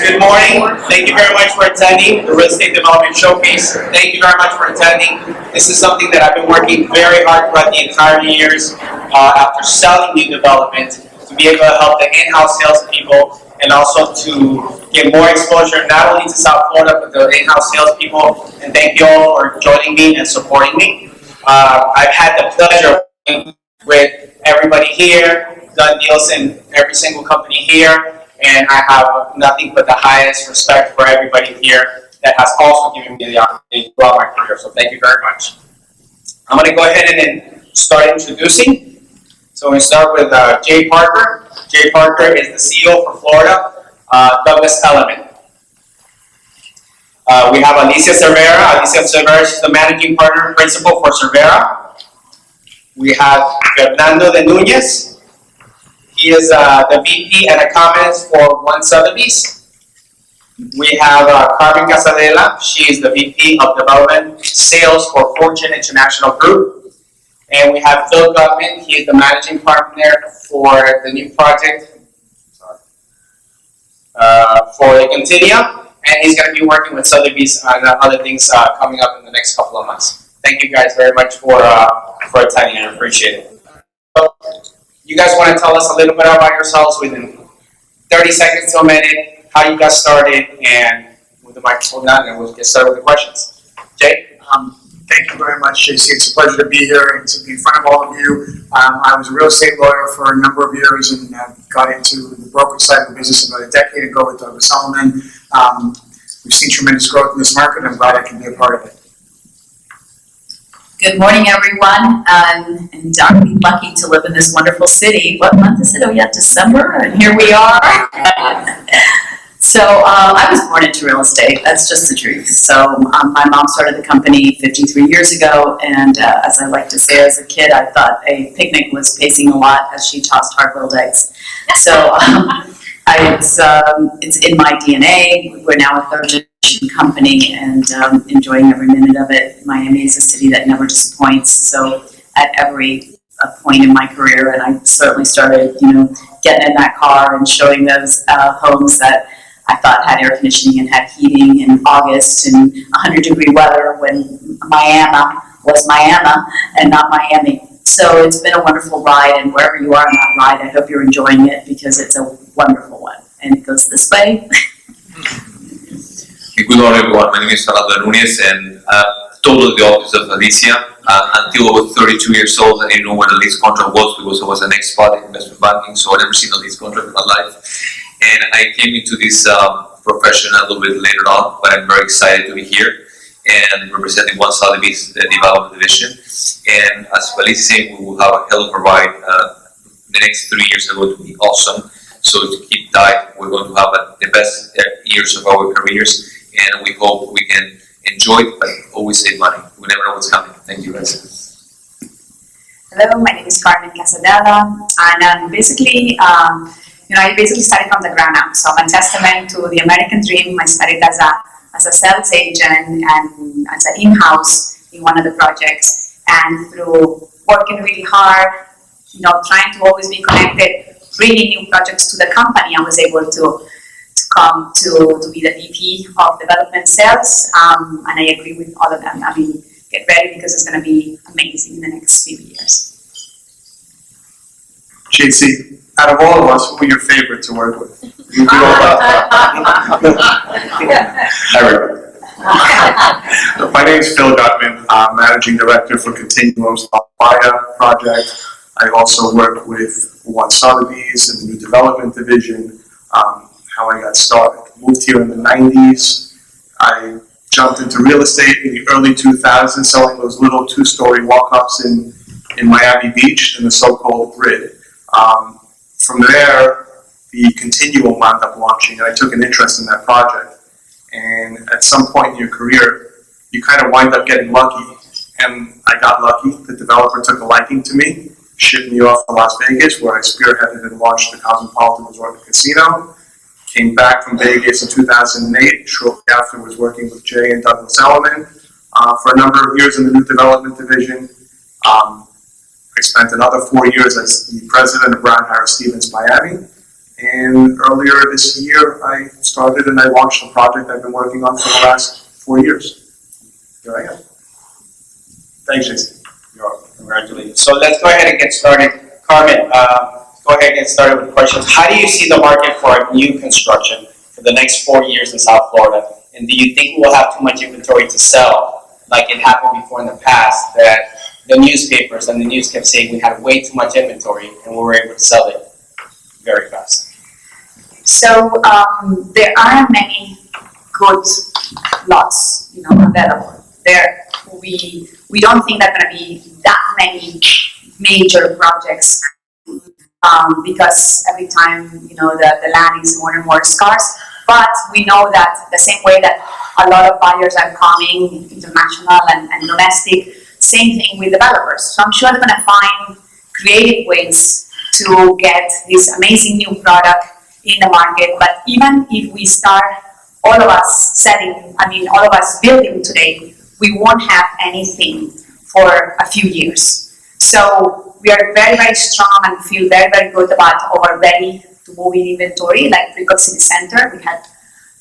Good morning. Thank you very much for attending the Real Estate Development Showcase. Thank you very much for attending. This is something that I've been working very hard throughout the entire years after selling new development to be able to help the in-house salespeople and also to get more exposure not only to South Florida but the in-house salespeople. And thank you all for joining me and supporting me. I've had the pleasure of working with everybody here, done deals in every single company here. And I have nothing but the highest respect for everybody here that has also given me the opportunity throughout my career. So thank you very much. I'm going to go ahead and start introducing. So we're going to start with Jay Parker. Jay Parker is the CEO for Florida, Douglas Element. We have Alicia Cervera. Alicia Cervera is the managing partner and principal for Cervera. We have Fernando de Nunez. He is the VP and economist for One Sotheby's. We have Carmen Casadela. She is the VP of Development Sales for Fortune International Group. And we have Phil Gutman. He is the managing partner for the new project for the Continuum. And he's going to be working with Sotheby's on other things coming up in the next couple of months. Thank you guys very much for attending. I appreciate it. You guys want to tell us a little bit about yourselves within 30 seconds to a minute, how you got started, and with the microphone down, and we'll get started with the questions. Jay? Thank you very much, JC. It's a pleasure to be here and to be in front of all of you. I was a real estate lawyer for a number of years and got into the brokerage side of the business about a decade ago with Douglas Element. We've seen tremendous growth in this market, and I'm glad I can be a part of it. Good morning, everyone, and I'm really lucky to live in this wonderful city. What month is it? Oh, yeah, December, and here we are. So I was born into real estate. That's just the truth. So my mom started the company 53 years ago, and as I like to say as a kid, I thought a picnic was pacing a lot as she tossed hard-boiled eggs. So it's in my DNA. We're now a third-generation company and enjoying every minute of it. Miami is a city that never disappoints. So at every point in my career, and I certainly started, getting in that car and showing those homes that I thought had air conditioning and had heating in August and 100-degree weather when Miami was Miami and not Miami. So it's been a wonderful ride, and wherever you are on that ride, I hope you're enjoying it because it's a wonderful one. And it goes this way. Good morning, everyone. My name is Fernando Nunez, and totally the opposite of Alicia. Until I was 32 years old, I didn't know where the lease contract was because I was an expat in investment banking, so I never seen a lease contract in my life. And I came into this profession a little bit later on, but I'm very excited to be here and representing One Sotheby's, the development division. And as Alicia said, we will have a hell of a ride. The next 3 years are going to be awesome. So to keep that, we're going to have the best years of our careers. And we hope we can enjoy it, but always save money. We never know what's coming. Thank you, guys. Hello, my name is Carmen Casadela, and I basically started from the ground up. So I'm a testament to the American dream. I started as a sales agent and as an in-house in one of the projects, and through working really hard, trying to always be connected, bringing new projects to the company, I was able to come to be the VP of Development Sales, and I agree with all of them. I mean, get ready because it's going to be amazing in the next few years. JC, out of all of us, who are your favorite to work with? My name is Phil Gutman. I'm Managing Director for Continuum's Alpaya project. I also work with One Sotheby's and the new development division. How I got started. Moved here in the 90s. I jumped into real estate in the early 2000s, selling those little two-story walk-ups in Miami Beach in the so-called grid. From there, the Continuum wound up launching, and I took an interest in that project. And at some point in your career, you kind of wind up getting lucky. And I got lucky. The developer took a liking to me, shipped me off to Las Vegas, where I spearheaded and launched the Cosmopolitan Resort and Casino. Came back from Vegas in 2008, shortly after was working with Jay and Douglas Element for a number of years in the new development division. I spent another 4 years as the president of Brown Harris Stevens Miami, And earlier this year, I started and I launched a project I've been working on for the last 4 years. Here I am. Thanks, Jason. You're welcome. Congratulations. So let's go ahead and get started. Carmen, go ahead and get started with questions. How do you see the market for new construction for the next 4 years in South Florida? And do you think we'll have too much inventory to sell, like it happened before in the past, that the newspapers and the news kept saying we had way too much inventory and we were able to sell it very fast? So there are many good lots, available. We don't think there are going to be that many major projects because every time the land is more and more scarce. But we know that the same way that a lot of buyers are coming, international and domestic, same thing with developers. So I'm sure they're going to find creative ways to get this amazing new product in the market. But even if we start all of us building today, we won't have anything for a few years. So we are very, very strong and feel very, very good about our ready to move in inventory. Like Brickell City Center, we had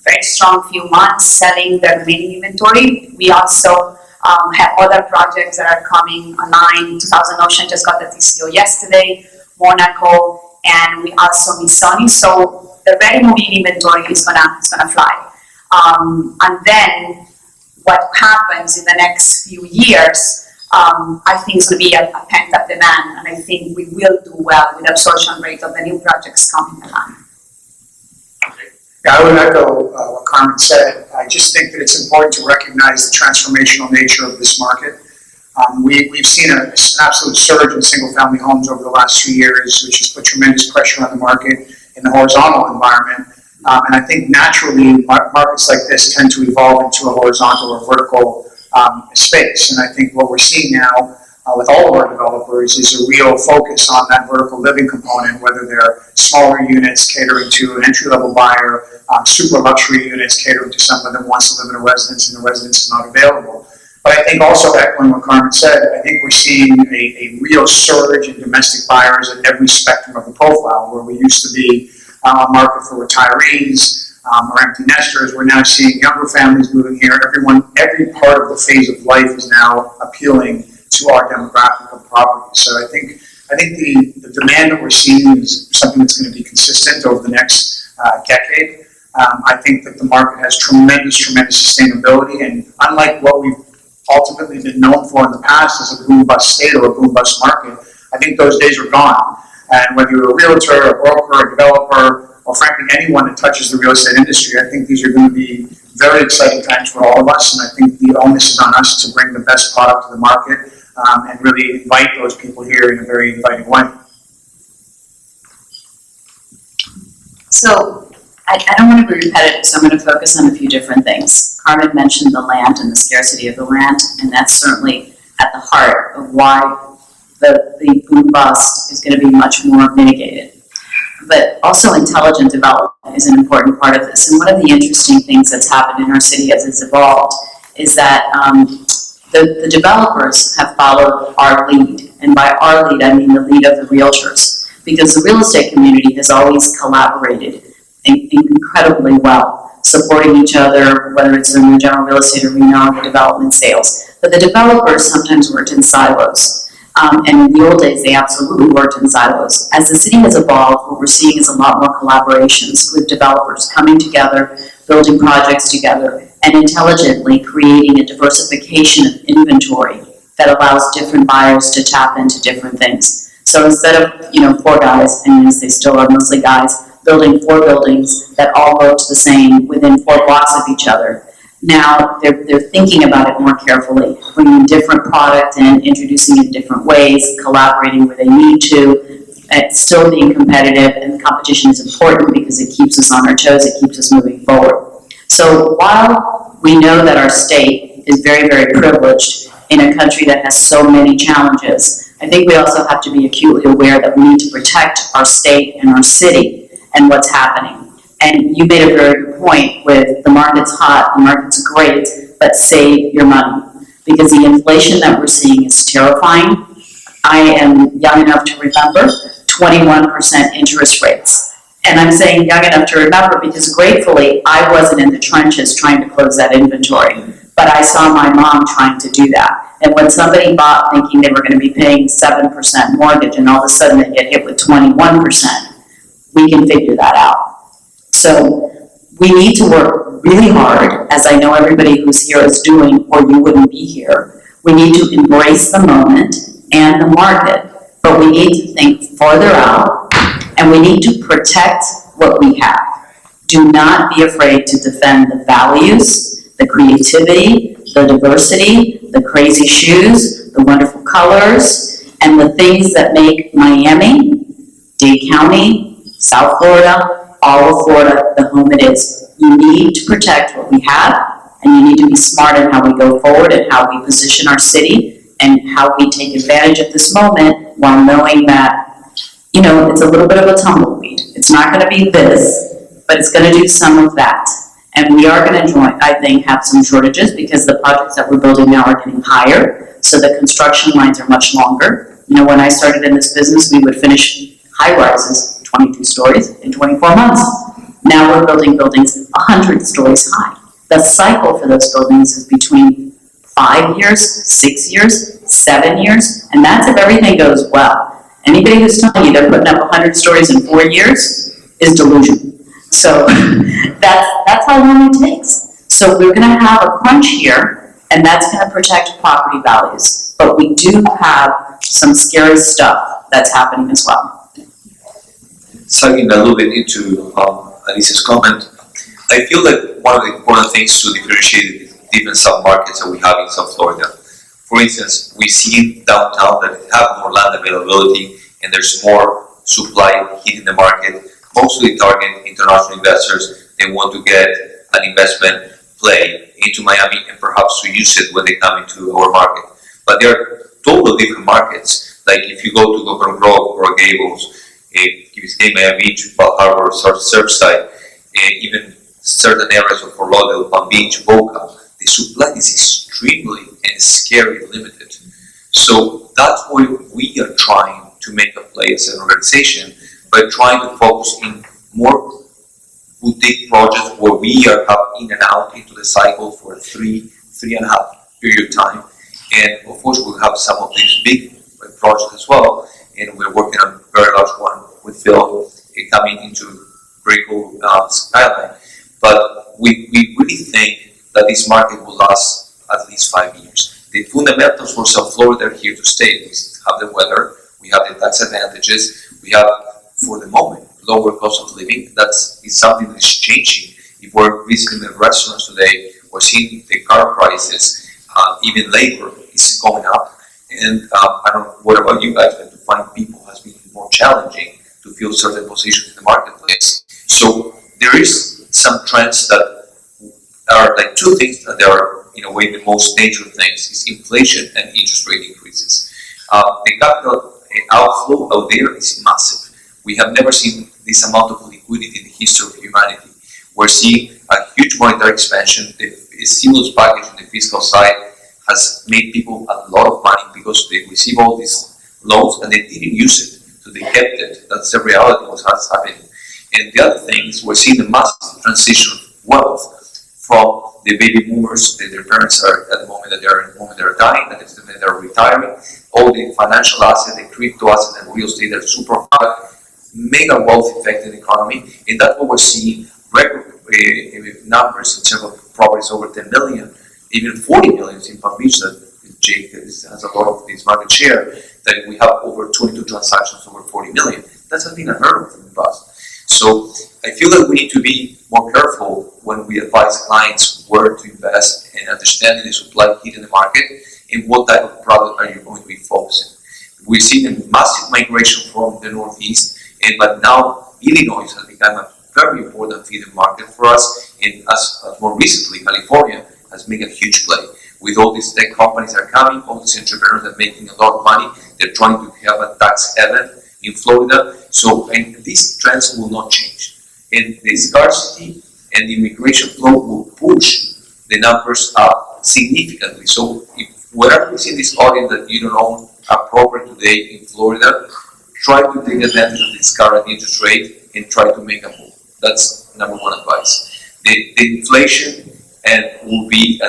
very strong few months selling the remaining inventory. We also have other projects that are coming online. 2000 Ocean just got the TCO yesterday, Monaco, and we also Missoni. So the ready moving inventory is gonna fly. And then what happens in the next few years, I think it's going to be a pent-up demand, and I think we will do well with the absorption rate of the new projects coming along. Yeah, I would echo what Carmen said. I just think that it's important to recognize the transformational nature of this market. We've seen an absolute surge in single-family homes over the last 2 years, which has put tremendous pressure on the market in the horizontal environment. And I think naturally markets like this tend to evolve into a horizontal or vertical space. And I think what we're seeing now with all of our developers is a real focus on that vertical living component, whether they're smaller units catering to an entry-level buyer, super luxury units catering to someone that wants to live in a residence and the residence is not available. But I think also echoing what Carmen said, I think we're seeing a real surge in domestic buyers at every spectrum of the profile, where we used to be a market for retirees or empty nesters. We're now seeing younger families moving here. Every part of the phase of life is now appealing to our demographic of property. So I think the demand that we're seeing is something that's going to be consistent over the next decade. I think that the market has tremendous sustainability, and unlike what we've ultimately been known for in the past as a boom-bust state or a boom-bust market, I think those days are gone. And whether you're a realtor, a broker, a developer, or frankly anyone that touches the real estate industry, I think these are going to be very exciting times for all of us, and I think the onus is on us to bring the best product to the market and really invite those people here in a very inviting way. So I don't want to be repetitive, so I'm going to focus on a few different things. Carmen mentioned the land and the scarcity of the land, and that's certainly at the heart of why the boom bust is going to be much more mitigated. But also intelligent development is an important part of this. And one of the interesting things that's happened in our city as it's evolved is that the developers have followed our lead. And by our lead, I mean the lead of the realtors. Because the real estate community has always collaborated incredibly well, supporting each other, whether it's in the general real estate arena or the development sales. But the developers sometimes worked in silos. And in the old days, they absolutely worked in silos. As the city has evolved, what we're seeing is a lot more collaborations with developers coming together, building projects together, and intelligently creating a diversification of inventory that allows different buyers to tap into different things. So instead of, 4 guys, and yes, they still are mostly guys, building 4 buildings that all looked the same within 4 blocks of each other, now they're thinking about it more carefully, bringing different product in, introducing it different ways, collaborating where they need to, still being competitive, and the competition is important because it keeps us on our toes, it keeps us moving forward. So while we know that our state is very, very privileged in a country that has so many challenges, I think we also have to be acutely aware that we need to protect our state and our city and what's happening. And you made a very good point with the market's hot, the market's great, but save your money. Because the inflation that we're seeing is terrifying. I am young enough to remember 21% interest rates. And I'm saying young enough to remember because gratefully, I wasn't in the trenches trying to close that inventory. But I saw my mom trying to do that. And when somebody bought thinking they were going to be paying 7% mortgage and all of a sudden they get hit with 21%, we can figure that out. So we need to work really hard, as I know everybody who's here is doing, or you wouldn't be here. We need to embrace the moment and the market, but we need to think farther out, and we need to protect what we have. Do not be afraid to defend the values, the creativity, the diversity, the crazy shoes, the wonderful colors, and the things that make Miami, Dade County, South Florida, all of Florida, the home it is. You need to protect what we have, and you need to be smart in how we go forward and how we position our city and how we take advantage of this moment while knowing that, you know, it's a little bit of a tumbleweed. It's not going to be this, but it's going to do some of that. And we are going to I think, have some shortages because the projects that we're building now are getting higher, so the construction lines are much longer. You know, when I started in this business, we would finish high-rises, 22 stories, in 24 months. Now we're building buildings 100 stories high. The cycle for those buildings is between 5 years, 6 years, 7 years, and that's if everything goes well. Anybody who's telling you they're putting up 100 stories in 4 years is delusional. So that's how long it takes. So we're going to have a crunch here, and that's going to protect property values. But we do have some scary stuff that's happening as well. Sucking a little bit into Alicia's comment, I feel that one of the important things to differentiate the different sub-markets that we have in South Florida. For instance, we see downtown that have more land availability and there's more supply hitting the market, mostly target international investors. They want to get an investment play into Miami and perhaps to use it when they come into our market. But there are totally different markets. Like if you go to Coconut Grove or Gables, Key Miami Beach, Bal Harbor, Surfside, even certain areas of Fort Lauderdale, Palm Beach, Boca, the supply is extremely and scary limited. So that's why we are trying to make a play as an organization by trying to focus in more boutique projects where we are in and out into the cycle for a 3.5 period of time. And of course, we'll have some of these big projects as well. And we're working on a very large one with Phil coming into Brickell Skyline. But we really think that this market will last at least 5 years. The fundamentals for South Florida are here to stay. We have the weather, we have the tax advantages, we have, for the moment, lower cost of living. Is something that is changing. If we're visiting the restaurants today, we're seeing the car prices, even labor is going up. And I don't know, what about you guys, but to find people has been more challenging to fill certain positions in the marketplace. So there is some trends that are like two things that are in a way the most dangerous things is inflation and interest rate increases. The capital outflow out there is massive. We have never seen this amount of liquidity in the history of humanity. We're seeing a huge monetary expansion. The stimulus package on the fiscal side has made people a lot of money because they receive all these loans and they didn't use it, so they kept it. That's the reality of what's happening. And the other thing is we're seeing a massive transition of wealth from the baby boomers that their parents are at the moment that they're dying, at the moment they're retiring. All the financial assets, the crypto assets, and real estate are super high, mega wealth effect in the economy, and that's what we're seeing. Record numbers in terms of properties over 10 million, even 40 million in Palm Beach that Jake has a lot of this market share, that we have over 22 transactions over 40 million. That's something unheard of in the past. So I feel that we need to be more careful when we advise clients where to invest and understanding the supply heat in the market and what type of product are you going to be focusing. We've seen a massive migration from the Northeast, but now Illinois has become a very important feeder market for us, and as more recently, California has made a huge play. With all these tech companies that are coming, all these entrepreneurs that are making a lot of money, they're trying to have a tax haven in Florida. So, and these trends will not change. And the scarcity and the immigration flow will push the numbers up significantly. So, if whatever is in this audience that you don't own a property today in Florida, try to take advantage of this current interest rate and try to make a move. That's number one advice. The inflation and will be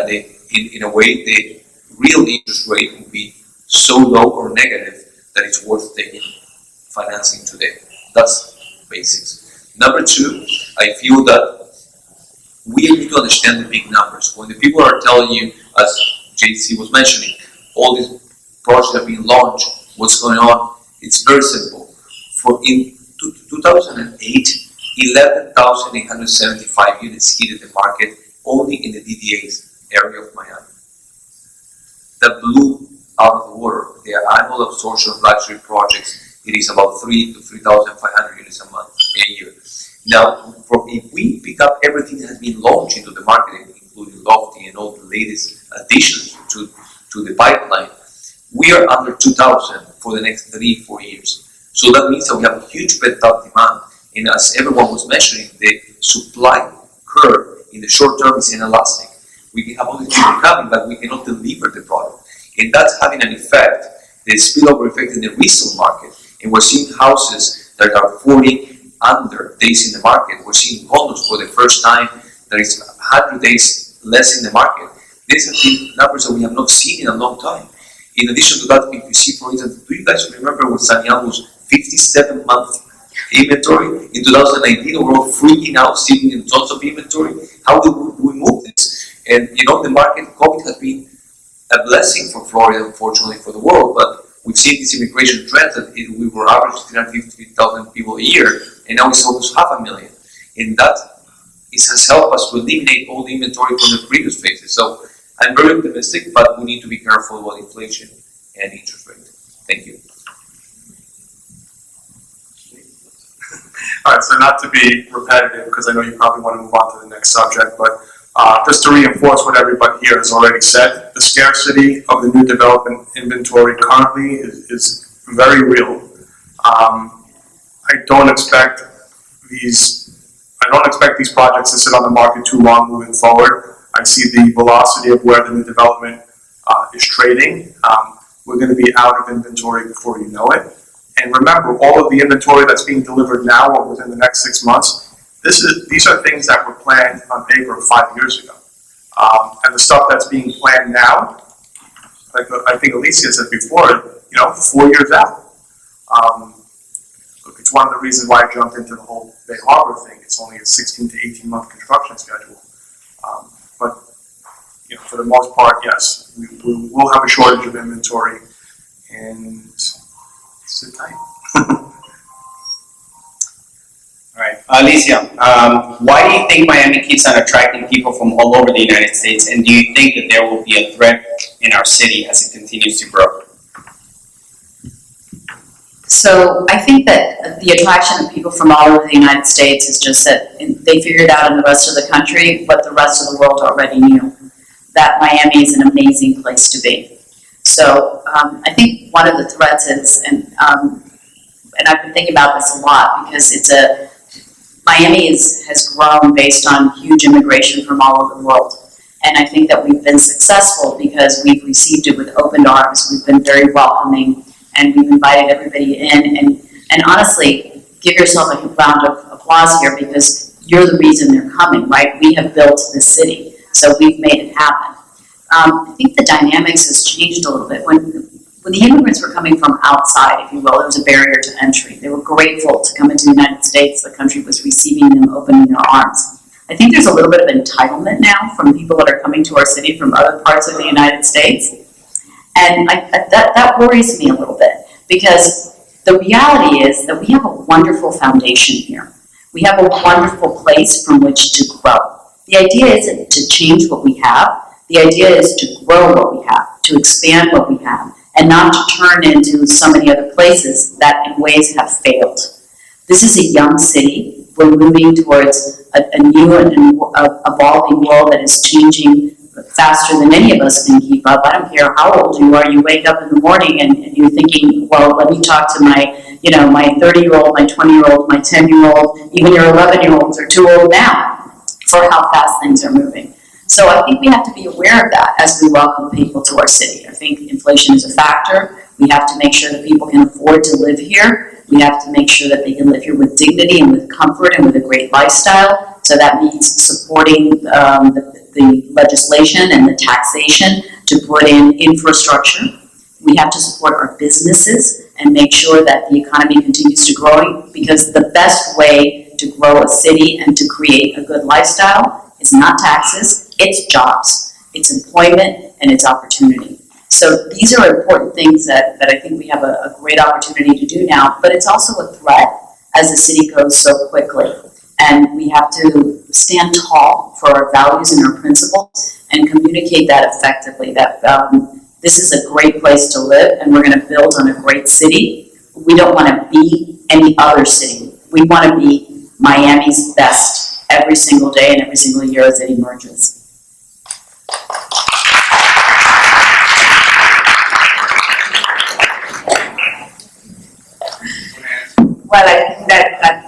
in a way the real interest rate will be so low or negative that it's worth taking financing today. That's basics. Number two, I feel that we need to understand the big numbers. When the people are telling you, as JC was mentioning, all these projects have been launched, what's going on, it's very simple. In 2008, 11,875 units hit the market only in the DDA's area of Miami. That blew out of the water. The annual absorption of luxury projects, it is about 3 to 3,500 units a month, a year. Now, if we pick up everything that has been launched into the market, including Lofty and all the latest additions to the pipeline, we are under 2,000 for the next 3-4 years. So that means that we have a huge pent-up demand. And as everyone was mentioning, the supply curve in the short term is inelastic. We can have all these people coming, but we cannot deliver the product. And that's having an effect, the spillover effect in the resale market. And we're seeing houses that are 40 under days in the market. We're seeing condos for the first time that is 100 days less in the market. These have been numbers that we have not seen in a long time. In addition to that, if you see, for instance, do you guys remember when Santiago's 57-month inventory? In 2019, we were all freaking out, sitting in tons of inventory. How do we move this? And the market, COVID has been a blessing for Florida, unfortunately, for the world, but we've seen this immigration trend that we were averaging 350,000 people a year, and now it's almost 500,000. And that has helped us to eliminate all the inventory from the previous phases. So I'm very optimistic, but we need to be careful about inflation and interest rate. Thank you. All right, so not to be repetitive, because I know you probably want to move on to the next subject, but just to reinforce what everybody here has already said, the scarcity of the new development inventory currently is very real. I don't expect these projects to sit on the market too long moving forward. I see the velocity of where the new development is trading. We're going to be out of inventory before you know it. And remember, all of the inventory that's being delivered now or within the next 6 months, these are things that were planned on paper 5 years ago. And the stuff that's being planned now, like I think Alicia said before, 4 years out. Look, it's one of the reasons why I jumped into the whole Bay Harbor thing. It's only a 16 to 18 month construction schedule. But for the most part, yes, we will have a shortage of inventory, and sit tight. All right, Alicia, why do you think Miami keeps on attracting people from all over the United States, and do you think that there will be a threat in our city as it continues to grow? So I think that the attraction of people from all over the United States is just that they figured out in the rest of the country what the rest of the world already knew, that Miami is an amazing place to be. So I think one of the threats is, and I've been thinking about this a lot, because Miami has grown based on huge immigration from all over the world. And I think that we've been successful because we've received it with open arms. We've been very welcoming, and we've invited everybody in. And honestly, give yourself a round of applause here, because you're the reason they're coming, right? We have built this city, so we've made it happen. I think the dynamics has changed a little bit. When the immigrants were coming from outside, if you will, there was a barrier to entry. They were grateful to come into the United States. The country was receiving them, opening their arms. I think there's a little bit of entitlement now from people that are coming to our city from other parts of the United States. And that worries me a little bit, because the reality is that we have a wonderful foundation here. We have a wonderful place from which to grow. The idea isn't to change what we have. The idea is to grow what we have, to expand what we have, and not to turn into so many other places that in ways have failed. This is a young city. We're moving towards a new and evolving world that is changing faster than any of us can keep up. I don't care how old you are. You wake up in the morning and you're thinking, well, let me talk to my 30-year-old, my 20-year-old, my 10-year-old, even your 11-year-olds are too old now for how fast things are moving. So I think we have to be aware of that as we welcome people to our city. I think inflation is a factor. We have to make sure that people can afford to live here. We have to make sure that they can live here with dignity and with comfort and with a great lifestyle. So that means supporting the legislation and the taxation to put in infrastructure. We have to support our businesses and make sure that the economy continues to grow, because the best way to grow a city and to create a good lifestyle is not taxes, it's jobs, it's employment, and it's opportunity. So these are important things that I think we have a great opportunity to do now, but it's also a threat as the city grows so quickly. And we have to stand tall for our values and our principles and communicate that effectively, that this is a great place to live and we're going to build on a great city. We don't want to be any other city. We want to be Miami's best every single day and every single year as it emerges. Well, I think that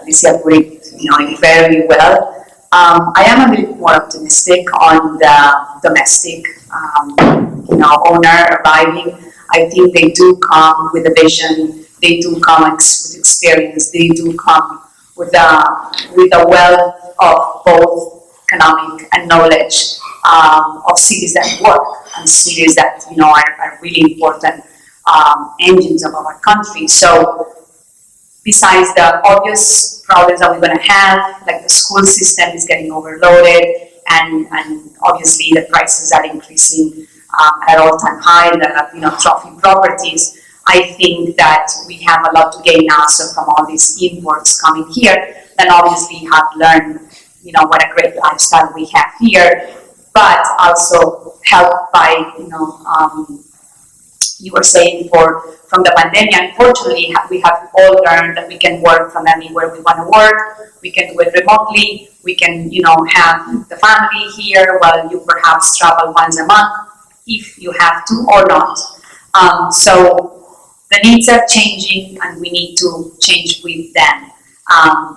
Alicia put it, very well. I am a bit more optimistic on the domestic, owner arriving. I think they do come with a vision. They do come with experience. They do come with a wealth of both economic and knowledge of cities that work and cities that are really important engines of our country. So besides the obvious problems that we're going to have, like the school system is getting overloaded, and obviously the prices are increasing at all-time high, the trophy properties, I think that we have a lot to gain also from all these imports coming here, and obviously have learned, what a great lifestyle we have here, but also helped by, you were saying from the pandemic. Unfortunately, we have all learned that we can work from anywhere we want to work. We can do it remotely. We can, have the family here while you perhaps travel once a month, if you have to or not. So the needs are changing, and we need to change with them.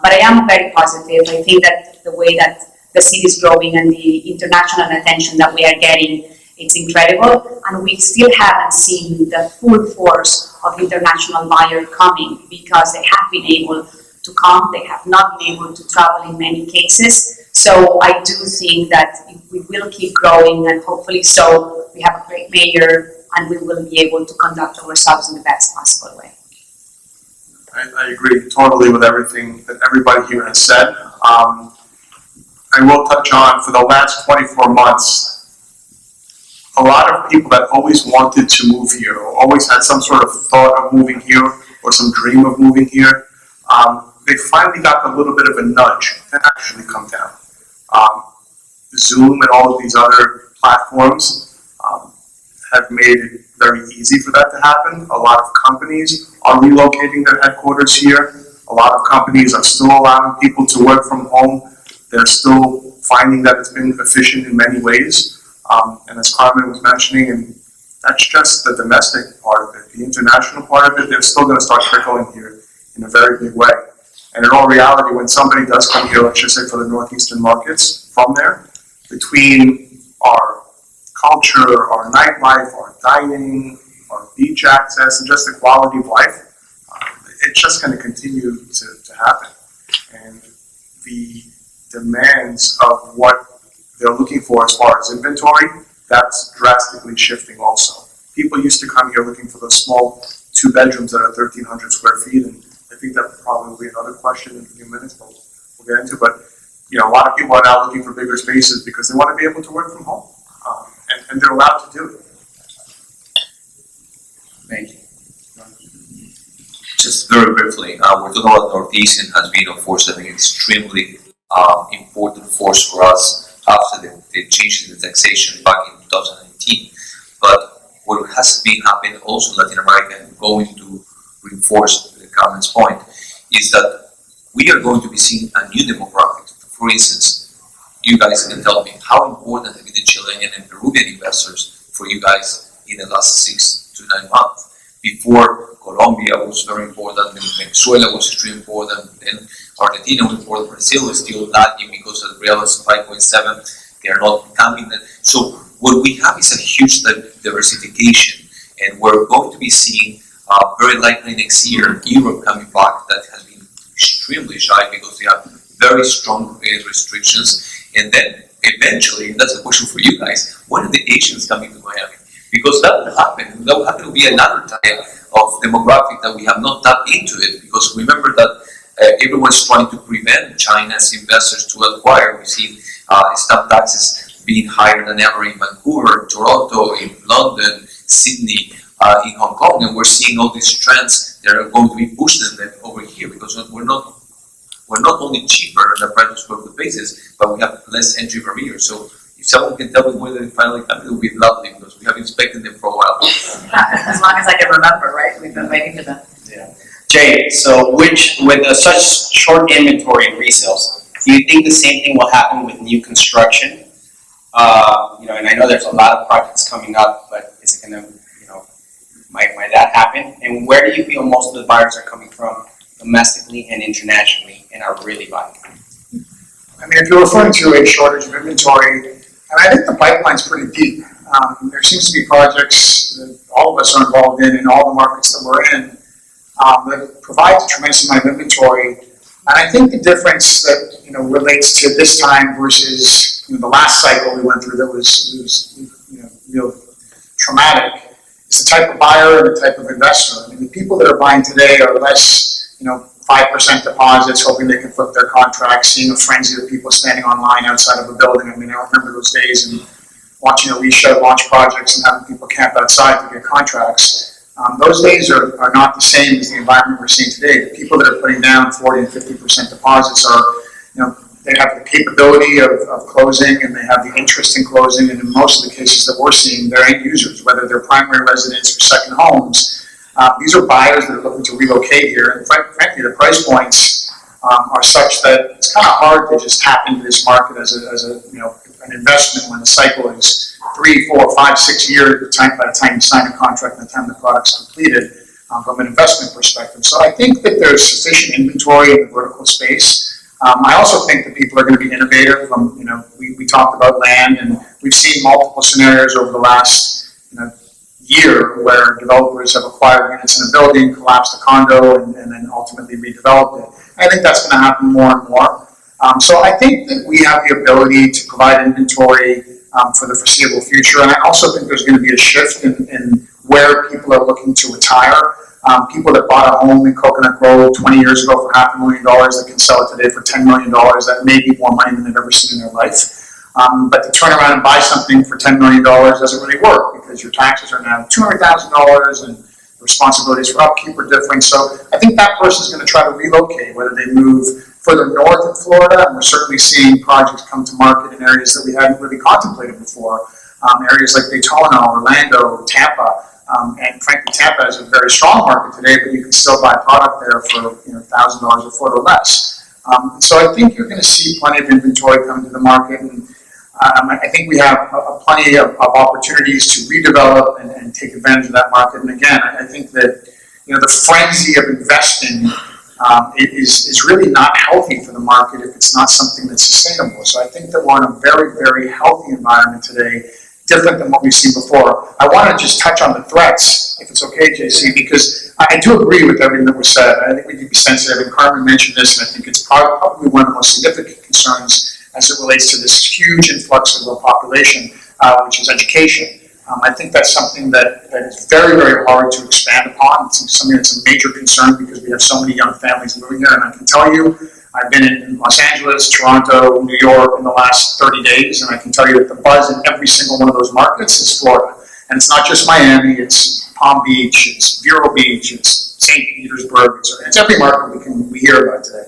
But I am very positive. I think that the way that the city is growing and the international attention that we are getting, it's incredible, and we still haven't seen the full force of international buyers coming, because they have been able to come, they have not been able to travel in many cases. So I do think that we will keep growing, and hopefully so we have a great mayor and we will be able to conduct ourselves in the best possible way. I agree totally with everything that everybody here has said. I will touch on, for the last 24 months, a lot of people that always wanted to move here, or always had some sort of thought of moving here, or some dream of moving here, they finally got a little bit of a nudge to actually come down. Zoom and all of these other platforms have made it very easy for that to happen. A lot of companies are relocating their headquarters here. A lot of companies are still allowing people to work from home. They're still finding that it's been efficient in many ways. And as Carmen was mentioning, and that's just the domestic part of it. The international part of it, they're still going to start trickling here in a very big way. And in all reality, when somebody does come here, let's just say for the northeastern markets, from there, between our culture, our nightlife, our dining, our beach access, and just the quality of life, it's just going to continue to happen. And the demands of what they're looking for as far as inventory, that's drastically shifting also. People used to come here looking for those small 2 bedrooms that are 1,300 square feet, and I think that will probably be another question in a few minutes, but we'll get into. But a lot of people are now looking for bigger spaces because they want to be able to work from home, and they're allowed to do it. Thank you. Just very briefly, we're talking about Northeast, and has been, of course, an extremely important force for us after the change in the taxation back in 2019. But what has been happening also in Latin America, and going to reinforce Carmen's point, is that we are going to be seeing a new demographic. For instance, you guys can tell me how important have been the Chilean and Peruvian investors for you guys in the last 6 to 9 months. Before, Colombia was very important, and Venezuela was extremely important, then Argentina was important, Brazil is still lagging because of the real is 5.7, they are not coming. So what we have is a huge diversification, and we're going to be seeing Very likely next year, Europe coming back, that has been extremely shy because they have very strong restrictions. And then eventually, and that's a question for you guys, when are the Asians coming to Miami? Because that will happen. That will have to be another type of demographic that we have not tapped into it. Because remember that everyone's trying to prevent China's investors to acquire. We see stamp taxes being higher than ever in Vancouver, Toronto, in London, Sydney, in Hong Kong, and we're seeing all these trends that are going to be pushing them over here because we're not only cheaper on a price per square foot basis, but we have less entry barriers. So if someone can tell me when they finally come, it would be lovely because we have been expecting them for a while. As long as I can remember, right? We've been waiting for them. Yeah. Jay, so with such short inventory and resales, do you think the same thing will happen with new construction? And I know there's a lot of projects coming up, but is it gonna, might that happen? And where do you feel most of the buyers are coming from, domestically and internationally, and are really buying? I mean, if you're referring to a shortage of inventory, and I think the pipeline's pretty deep. There seems to be projects that all of us are involved in all the markets that we're in, that provides a tremendous amount of inventory. And I think the difference that, relates to this time versus, the last cycle we went through that was real traumatic, is the type of buyer and the type of investor. I mean, the people that are buying today are less, 5% deposits, hoping they can flip their contracts, seeing a frenzy of people standing online outside of a building. I mean, I remember those days and watching Alicia launch projects and having people camp outside to get contracts. Those days are not the same as the environment we're seeing today. The people that are putting down 40 and 50% deposits are, they have the capability of closing and they have the interest in closing. And in most of the cases that we're seeing, they're end users, whether they're primary residents or second homes. These are buyers that are looking to relocate here. And frankly, the price points are such that it's kind of hard to just tap into this market as an investment when the cycle is 3, 4, 5, 6 years by the time you sign a contract and the time the product's completed from an investment perspective. So I think that there's sufficient inventory in the vertical space. I also think that people are going to be innovative. We talked about land, and we've seen multiple scenarios over the last year where developers have acquired units in a building, collapsed a condo, and then ultimately redeveloped it. I think that's going to happen more and more. So I think that we have the ability to provide inventory for the foreseeable future, and I also think there's going to be a shift in where people are looking to retire. People that bought a home in Coconut Grove 20 years ago for $500,000 that can sell it today for $10 million, that may be more money than they've ever seen in their life. But to turn around and buy something for $10 million doesn't really work because your taxes are now $200,000 and the responsibilities for upkeep are different. So I think that person's going to try to relocate, whether they move further north in Florida, and we're certainly seeing projects come to market in areas that we hadn't really contemplated before. Areas like Daytona, Orlando, Tampa. And frankly, Tampa is a very strong market today, but you can still buy product there for $1,000 a foot or less. So I think you're going to see plenty of inventory come to the market, and I think we have plenty of opportunities to redevelop and take advantage of that market. And again, I think that the frenzy of investing is really not healthy for the market if it's not something that's sustainable. So I think that we're in a very, very healthy environment today, different than what we've seen before. I want to just touch on the threats, if it's okay, JC, because I do agree with everything that was said. I think we need to be sensitive, and Carmen mentioned this, and I think it's probably one of the most significant concerns as it relates to this huge influx of the population, which is education. I think that's something that is very, very hard to expand upon. It's something that's a major concern because we have so many young families moving here, and I can tell you, I've been in Los Angeles, Toronto, New York in the last 30 days, and I can tell you that the buzz in every single one of those markets is Florida. And it's not just Miami, it's Palm Beach, it's Vero Beach, it's St. Petersburg, it's every market we hear about today.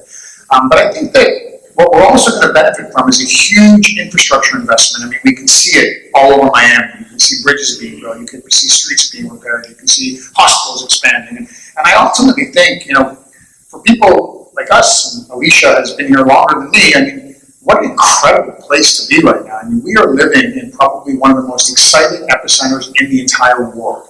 But I think that what we're also going to benefit from is a huge infrastructure investment. I mean, we can see it all over Miami. You can see bridges being built, you can see streets being repaired, you can see hospitals expanding. And I ultimately think, for people like us, and Alicia has been here longer than me, I mean, what an incredible place to be right now. I mean, we are living in probably one of the most exciting epicenters in the entire world.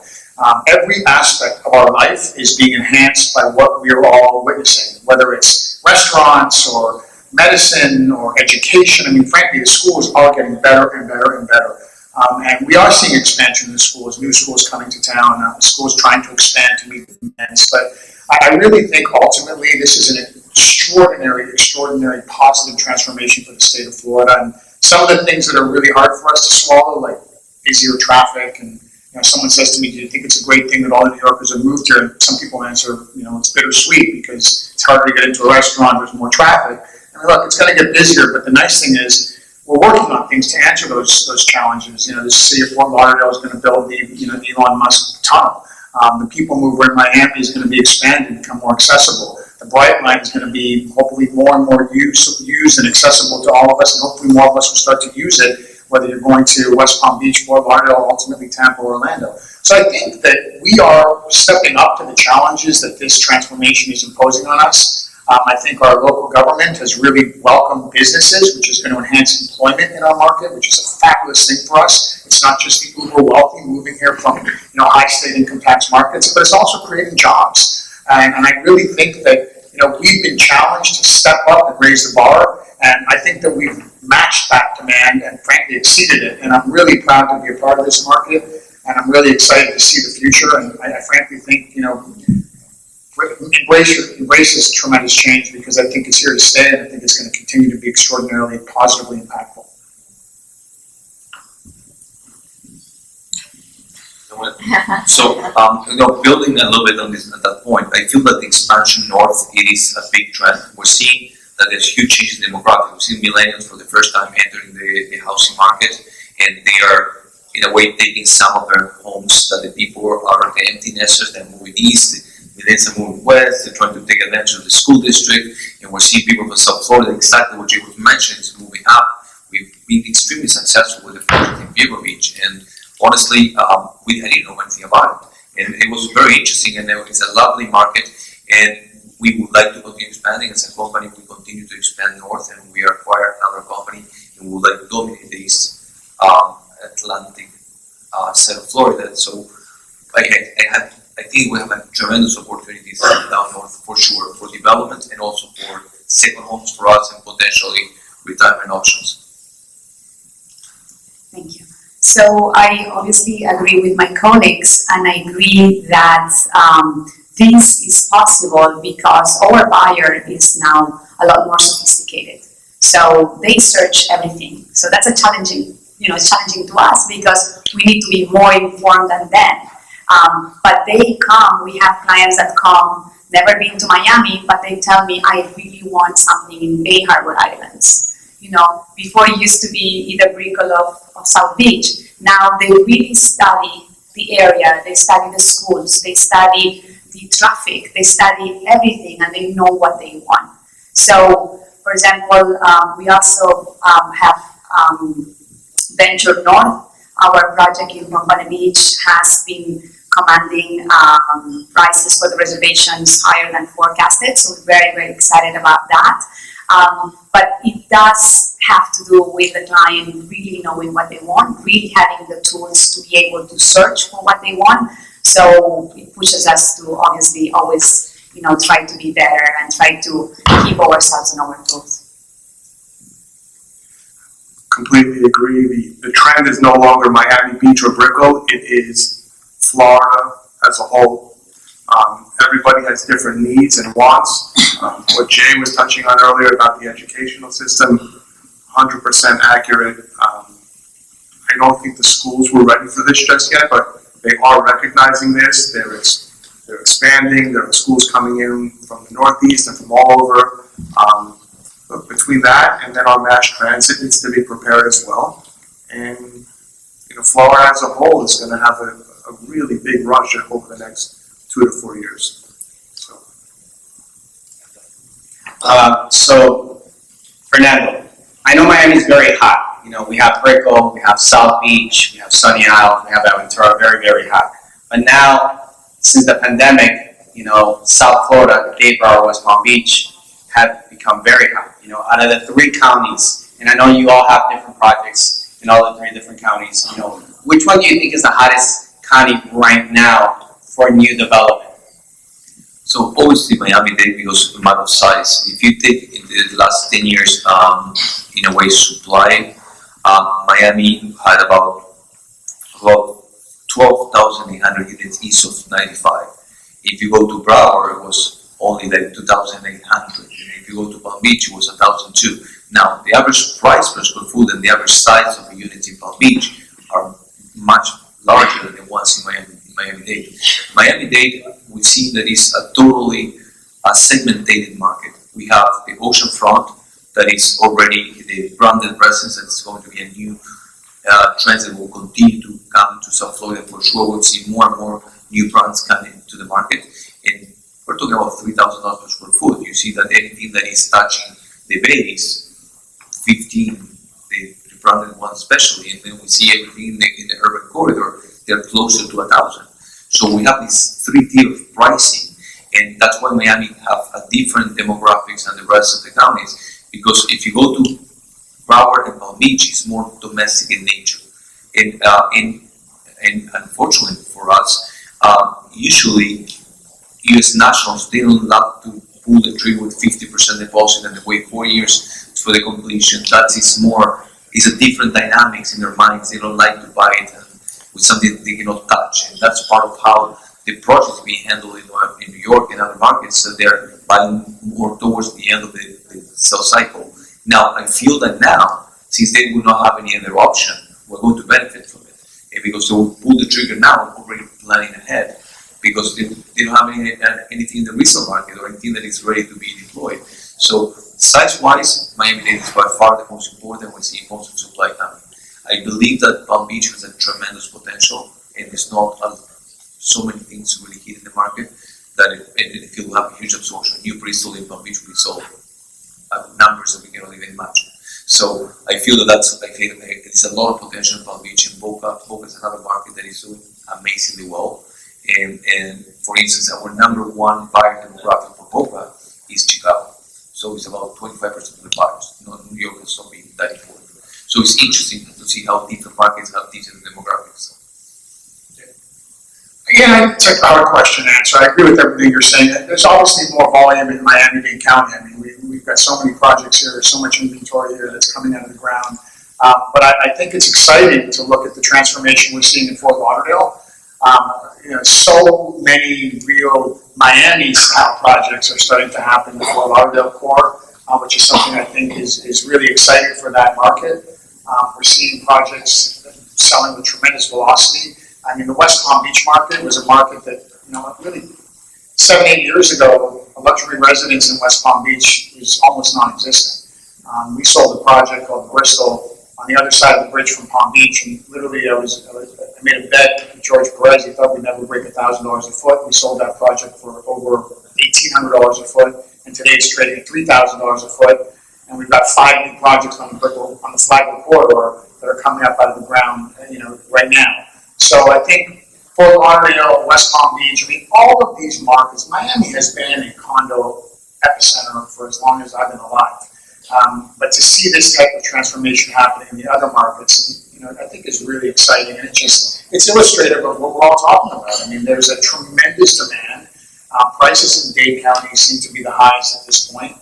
Every aspect of our life is being enhanced by what we are all witnessing, whether it's restaurants or medicine or education. I mean, frankly, the schools are getting better and better and better. And we are seeing expansion in the schools, new schools coming to town, schools trying to expand to meet the demands. But I really think ultimately this is an extraordinary positive transformation for the state of Florida. And some of the things that are really hard for us to swallow, like busier traffic, and someone says to me, do you think it's a great thing that all the New Yorkers have moved here? And some people answer, it's bittersweet because it's harder to get into a restaurant, there's more traffic. And look, it's going to get busier, but the nice thing is we're working on things to answer those challenges. The city of Fort Lauderdale is going to build the Elon Musk tunnel. The people mover in Miami is going to be expanded and become more accessible. The Bright Line is going to be hopefully more and more used and accessible to all of us, and hopefully more of us will start to use it, whether you're going to West Palm Beach, Fort Lauderdale, ultimately Tampa, or Orlando. So I think that we are stepping up to the challenges that this transformation is imposing on us. I think our local government has really welcomed businesses, which is going to enhance employment in our market, which is a fabulous thing for us. It's not just people who are wealthy moving here from high state income tax markets, but it's also creating jobs. And I really think that we've been challenged to step up and raise the bar, and I think that we've matched that demand and frankly exceeded it. And I'm really proud to be a part of this market, and I'm really excited to see the future. And I frankly think embrace this tremendous change, because I think it's here to stay, and I think it's going to continue to be extraordinarily positively impactful. So, building a little bit on this at that point, I feel that the expansion north, it is a big trend. We're seeing that there's huge changes in demographics. We're seeing millennials for the first time entering the housing market, and they are, in a way, taking some of their homes that the people are the empty nesters. They're moving east, millennials are moving west, they're trying to take advantage of the school district, and we're seeing people from South Florida, exactly what Jay was mentioning, is moving up. We've been extremely successful with the project in Vero Beach, and honestly, I didn't know anything about it, and it was very interesting, and it's a lovely market, and we would like to continue expanding. As a company, we continue to expand north, and we acquire another company, and we would like to dominate the East Atlantic side of Florida. So I think we have a tremendous opportunities down north for sure, for development and also for second homes for us and potentially retirement options. Thank you. So I obviously agree with my colleagues, and I agree that this is possible because our buyer is now a lot more sophisticated. So they search everything. So that's it's challenging to us because we need to be more informed than them. But they come, we have clients that come, never been to Miami, but they tell me, I really want something in Bay Harbor Islands. Before it used to be either Brickell of South Beach. Now they really study the area, they study the schools, they study the traffic, they study everything, and they know what they want. So, for example, we also have ventured north. Our project in Pompano Beach has been commanding prices for the reservations higher than forecasted, so we're very, very excited about that. But it does have to do with the client really knowing what they want, really having the tools to be able to search for what they want. So it pushes us to obviously always, try to be better and try to keep ourselves on our toes. Completely agree. The trend is no longer Miami Beach or Brickell. It is Florida as a whole. Everybody has different needs and wants. What Jay was touching on earlier about the educational system, 100% accurate. I don't think the schools were ready for this just yet, but they are recognizing this. They're expanding. There are schools coming in from the Northeast and from all over. But between that and then our mass transit needs to be prepared as well. And Florida as a whole is going to have a really big rush over the next 2 to 4 years. So, Fernando, I know Miami is very hot. We have Brickell, we have South Beach, we have Sunny Isles, we have Aventura, very, very hot. But now, since the pandemic, South Florida, Cape Broward, West Palm Beach have become very hot. Out of the 3 counties, and I know you all have different projects in all the 3 different counties, which one do you think is the hottest county right now for new development? So obviously Miami-Dade, because of the amount of size, if you take in the last 10 years, in a way, supply, Miami had about 12,800 units east of 95. If you go to Broward, it was only like 2,800. And if you go to Palm Beach, it was 1,002. Now, the average price per square foot and the average size of the units in Palm Beach are much larger than the ones in Miami-Dade. Miami-Dade, we see that is a totally segmented market. We have the oceanfront that is already the branded presence, and it's going to be a new trend that will continue to come to South Florida for sure. We'll see more and more new brands coming to the market, and we're talking about $3,000 per square foot. You see that anything that is touching the base, 15, the branded ones especially, and then we see everything in the urban corridor, they're closer to 1,000. So we have this 3-tier of pricing, and that's why Miami have a different demographics than the rest of the counties, because if you go to Broward and Palm Beach, it's more domestic in nature. And unfortunately for us, usually U.S. nationals, they don't love to pull the trigger with 50% deposit and they wait 4 years for the completion. That is more, it's a different dynamics in their minds. They don't like to buy it with something they cannot touch. And that's part of how the project is being handled in New York and other markets. So they're buying more towards the end of the sales cycle. Now, I feel that now, since they will not have any other option, we're going to benefit from it. And because they will pull the trigger now, already planning ahead, because they don't have anything in the resale market or anything that is ready to be deployed. So size-wise, Miami-Dade is by far the most important. We see most of supply coming. I believe that Palm Beach has a tremendous potential, and there's not so many things really hit in the market that it will have a huge absorption. New Bristol in Palm Beach will be sold numbers that we cannot even imagine. So I feel that it's a lot of potential in Palm Beach, and Boca is another market that is doing amazingly well. And for instance, our number one buyer demographic for Boca is Chicago. So it's about 25% of the buyers. New York has not been that important. So it's interesting to see how different markets have different demographics. Yeah, it's a hard question to answer. I agree with everything you're saying. There's obviously more volume in Miami-Dade County. I mean, we've got so many projects here, so much inventory here that's coming out of the ground. But I think it's exciting to look at the transformation we're seeing in Fort Lauderdale. So many real Miami-style projects are starting to happen in the Fort Lauderdale core, which is something I think is really exciting for that market. We're seeing projects selling with tremendous velocity. I mean, the West Palm Beach market was a market that, really 7-8 years ago, a luxury residence in West Palm Beach was almost non-existent. We sold a project called Bristol on the other side of the bridge from Palm Beach, and literally I made a bet with George Perez. He thought we'd never break $1,000 a foot. We sold that project for over $1,800 a foot, and today it's trading at $3,000 a foot. And we've got 5 new projects on the Flagler corridor that are coming up out of the ground, right now. So I think Fort Lauderdale, West Palm Beach, I mean, all of these markets, Miami has been a condo epicenter for as long as I've been alive. But to see this type of transformation happening in the other markets, I think is really exciting. And it's illustrative of what we're all talking about. I mean, there's a tremendous demand. Prices in Dade County seem to be the highest at this point.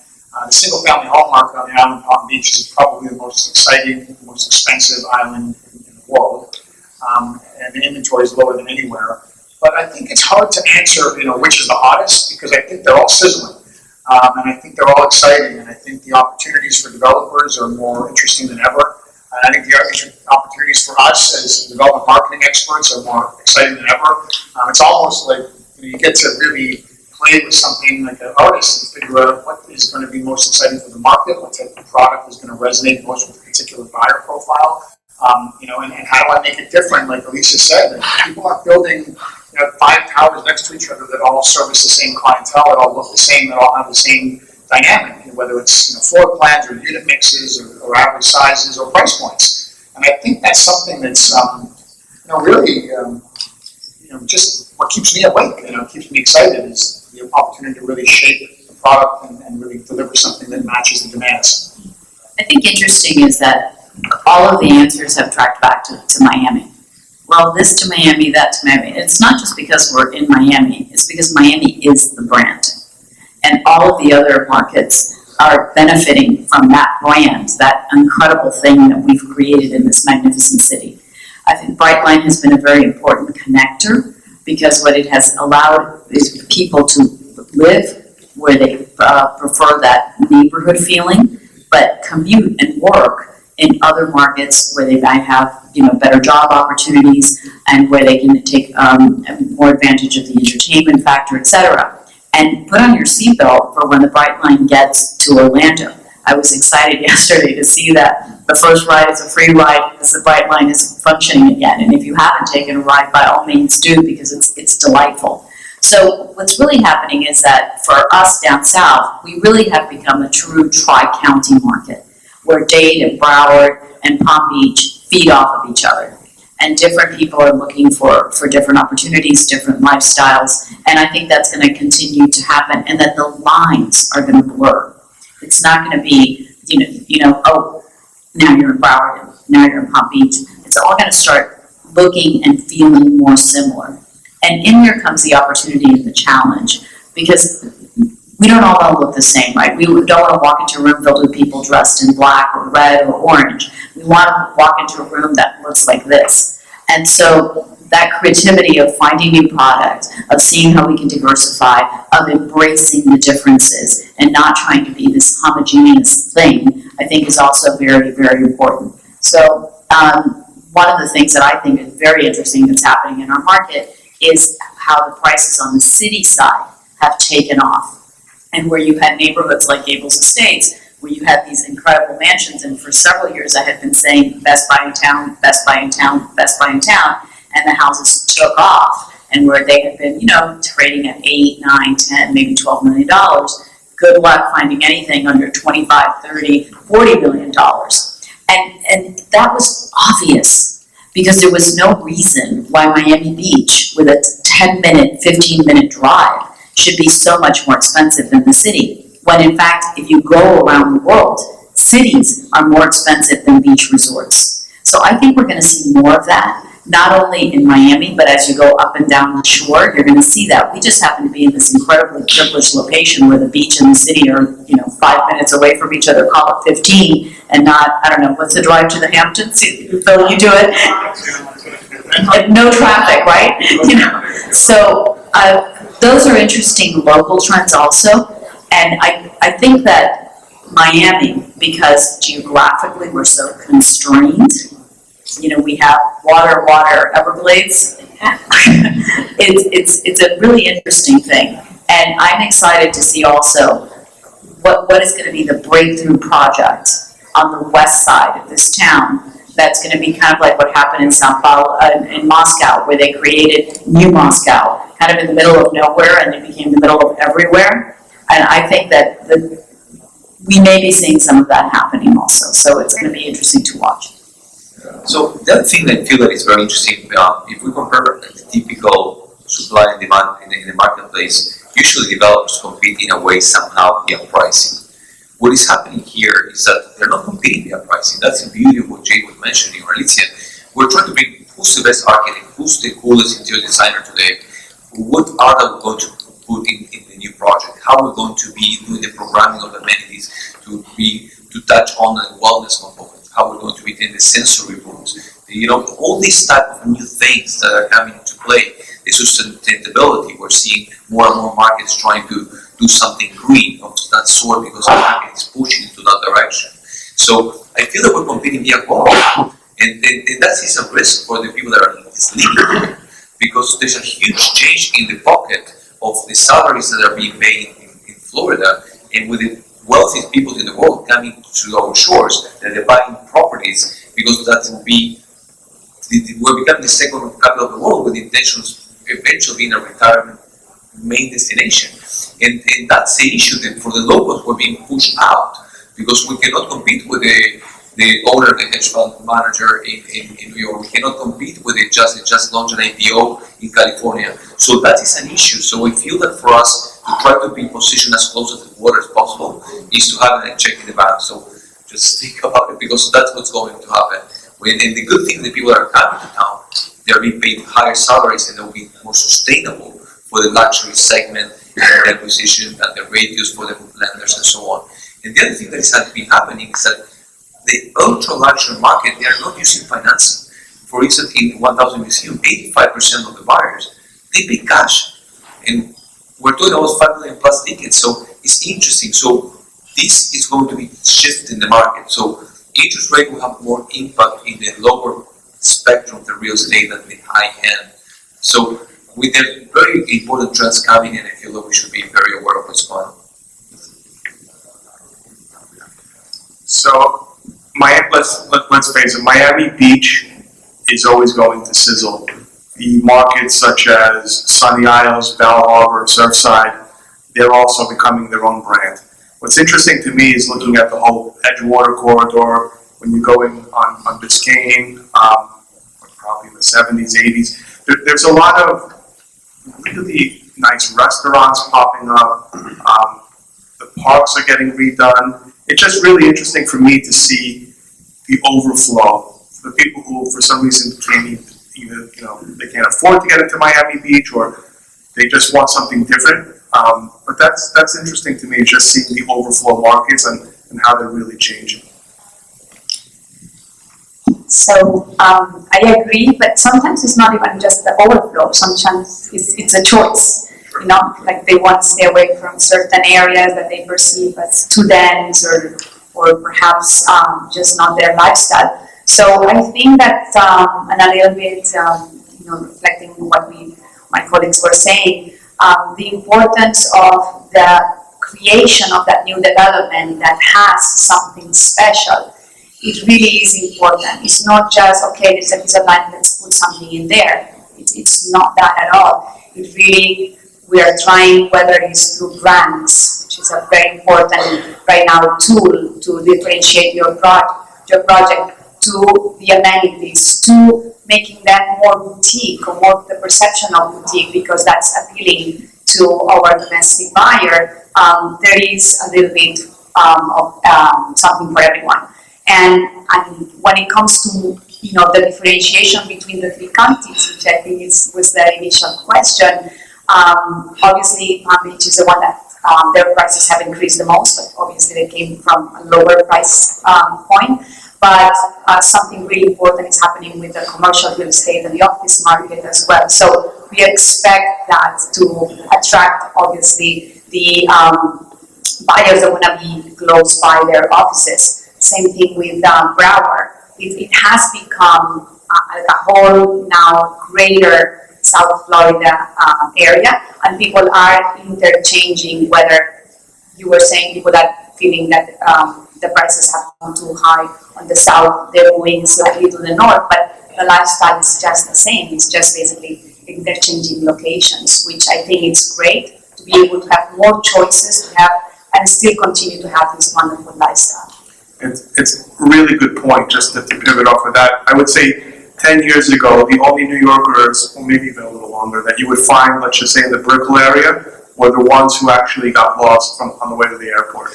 The single-family home market on the island of Palm Beach is probably the most exciting, the most expensive island in the world. And the inventory is lower than anywhere. But I think it's hard to answer, which is the hottest, because I think they're all sizzling. And I think they're all exciting, and I think the opportunities for developers are more interesting than ever. And I think the opportunities for us as development marketing experts are more exciting than ever. It's almost like you get to really play with something like an artist and figure out what is going to be most exciting for the market, what type of product is going to resonate most with a particular buyer profile. And how do I make it different? Like Alicia said, people aren't building 5 towers next to each other that all service the same clientele, that all look the same, that all have the same dynamic, whether it's floor plans or unit mixes or average sizes or price points. And I think that's something that's really just what keeps me awake, keeps me excited is the opportunity to really shape the product and really deliver something that matches the demands. I think interesting is that all of the answers have tracked back to Miami. Well, this to Miami, that to Miami. It's not just because we're in Miami, it's because Miami is the brand. And all of the other markets are benefiting from that brand, that incredible thing that we've created in this magnificent city. I think Brightline has been a very important connector because what it has allowed is people to live where they prefer that neighborhood feeling, but commute and work in other markets where they might have, better job opportunities and where they can take more advantage of the entertainment factor, et cetera. And put on your seatbelt for when the Brightline gets to Orlando. I was excited yesterday to see that the first ride is a free ride because the Brightline is functioning again. And if you haven't taken a ride, by all means do, because it's delightful. So what's really happening is that for us down south, we really have become a true tri-county market where Dade and Broward and Palm Beach feed off of each other. And different people are looking for different opportunities, different lifestyles. And I think that's going to continue to happen, and that the lines are going to blur. It's not going to be, oh, now you're in Broward, and now you're in Palm Beach. It's all going to start looking and feeling more similar. And in here comes the opportunity and the challenge, because we don't all look the same, right? We don't want to walk into a room filled with people dressed in black or red or orange. We want to walk into a room that looks like this. And so that creativity of finding new products, of seeing how we can diversify, of embracing the differences and not trying to be this homogeneous thing, I think is also very, very important. So one of the things that I think is very interesting that's happening in our market is how the prices on the city side have taken off. And where you had neighborhoods like Gables Estates, where you had these incredible mansions, and for several years I had been saying Best Buy in town, Best Buy in town, Best Buy in town, and the houses took off, and where they had been, trading at 8, 9, 10, maybe $12 million. Good luck finding anything under 25, 30, $40 million. And that was obvious, because there was no reason why Miami Beach, with a 10-minute, 15-minute drive, should be so much more expensive than the city. When in fact, if you go around the world, cities are more expensive than beach resorts. So I think we're going to see more of that, not only in Miami, but as you go up and down the shore, you're going to see that. We just happen to be in this incredibly privileged location where the beach and the city are, 5 minutes away from each other, call it 15, and not, I don't know, what's the drive to the Hamptons? Phil, you do it? Like no traffic, right? So those are interesting local trends also. And I think that Miami, because geographically we're so constrained, we have water, Everglades. It's a really interesting thing. And I'm excited to see also what is going to be the breakthrough project on the west side of this town. That's going to be kind of like what happened in Sao Paulo, in Moscow, where they created New Moscow, kind of in the middle of nowhere, and it became the middle of everywhere. And I think that we may be seeing some of that happening also. So it's going to be interesting to watch. So the other thing that I feel that is very interesting, if we compare the typical supply and demand in the marketplace, usually developers compete in a way somehow via pricing. What is happening here is that they're not competing via pricing. That's the beauty of what Jay was mentioning earlier. We're trying to bring who's the best architect, who's the coolest interior designer today, what art are we going to put in the new project, how we're going to be doing the programming of amenities to touch on the wellness component, how we're going to be in the sensory rooms, all these type of new things that are coming into play. The sustainability, we're seeing more and more markets trying to do something green of that sort because the market is pushing into that direction. So I feel that we're competing via quality, and that is a risk for the people that are leaving here, because there's a huge change in the pocket of the salaries that are being paid in Florida, and with the wealthiest people in the world coming to our shores, that they're buying properties because that will be, we're becoming the second capital of the world with the intentions eventually being a retirement main destination. And that's the issue that for the locals we're being pushed out because we cannot compete with the owner, the hedge fund manager in New York. We cannot compete with it just launched an IPO in California. So that is an issue. So we feel that for us to try to be positioned as close to the water as possible is to have a check in the bank. So just think about it because that's what's going to happen. And the good thing that people that are coming to town, they're being paid higher salaries and they'll be more sustainable for the luxury segment and the acquisition and the radius for the lenders and so on. And the other thing that is been happening is that the ultra luxury market, they are not using financing. for instance, in 1000 Museum, 85% of the buyers, they pay cash. And we're talking about 5 million plus tickets, so it's interesting. So this is going to be shift in the market. So interest rate will have more impact in the lower spectrum of the real estate than the high end. So with the very important trends coming in, I feel that we should be very aware of what's going on. So, let's face it, Miami Beach is always going to sizzle. The markets such as Sunny Isles, Bal Harbor, Surfside, they're also becoming their own brand. What's interesting to me is looking at the whole Edgewater corridor, when you're going on Biscayne, probably in the 70s, 80s. There's a lot of really nice restaurants popping up. The parks are getting redone. It's just really interesting for me to see the overflow. For the people who, for some reason, can't either, they can't afford to get into Miami Beach, or they just want something different. But that's interesting to me, just seeing the overflow markets and how they're really changing. So I agree, but sometimes it's not even just the overflow. Sometimes it's a choice. Like they want to stay away from certain areas that they perceive as too dense or perhaps just not their lifestyle. So I think that, and a little bit, reflecting what my colleagues were saying, the importance of the creation of that new development that has something special. It really is important. It's not just, okay, there's a piece of land, let's put something in there. It's not that at all. It really, we are trying, whether it's through grants, which is a very important right now tool to differentiate your project, to the amenities, to making them more boutique or more the perception of boutique, because that's appealing to our domestic buyer. There is a little bit of something for everyone. And when it comes to the differentiation between the three counties, which I think was the initial question, obviously Palm Beach is the one that their prices have increased the most, but obviously they came from a lower price point. But something really important is happening with the commercial real estate and the office market as well. So we expect that to attract, obviously, the buyers that want to be close by their offices. Same thing with Broward. It has become a whole now greater South Florida area, and people are interchanging, whether you were saying people are feeling that the prices have gone too high on the south, they're moving slightly to the north, but the lifestyle is just the same. It's just basically interchanging locations, which I think it's great to be able to have more choices to have and still continue to have this wonderful lifestyle. It's a really good point, just to pivot off of that. I would say 10 years ago, the only New Yorkers, or maybe even a little longer, that you would find, let's just say in the Brickell area, were the ones who actually got lost on the way to the airport.